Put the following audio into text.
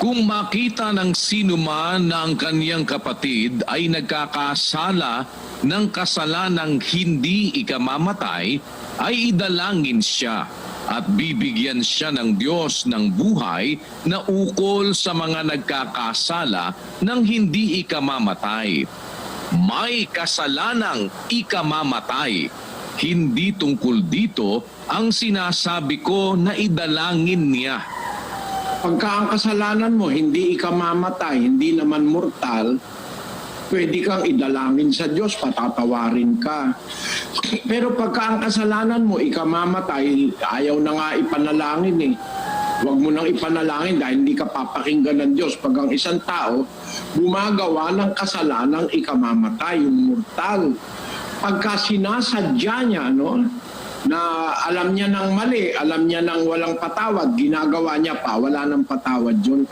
Kung makita ng sinuman na ang kaniyang kapatid ay nagkakasala ng kasalanang hindi ikamamatay, ay idalangin siya at bibigyan siya ng Diyos ng buhay na ukol sa mga nagkakasala ng hindi ikamamatay. May kasalanang ikamamatay. Hindi tungkol dito ang sinasabi ko na idalangin niya. Pagka ang kasalanan mo, hindi ikamamatay, hindi naman mortal, pwede kang idalangin sa Diyos, patatawarin ka. Pero pagka ang kasalanan mo, ikamamatay, ayaw na nga ipanalangin eh. Huwag mo nang ipanalangin dahil hindi ka papakinggan ng Diyos. Pag ang isang tao, gumagawa ng kasalanang ikamamatay, yung mortal. Pagka sinasadya niya, na alam niya ng mali, alam niya ng walang patawad, ginagawa niya pa, wala ng patawad yun,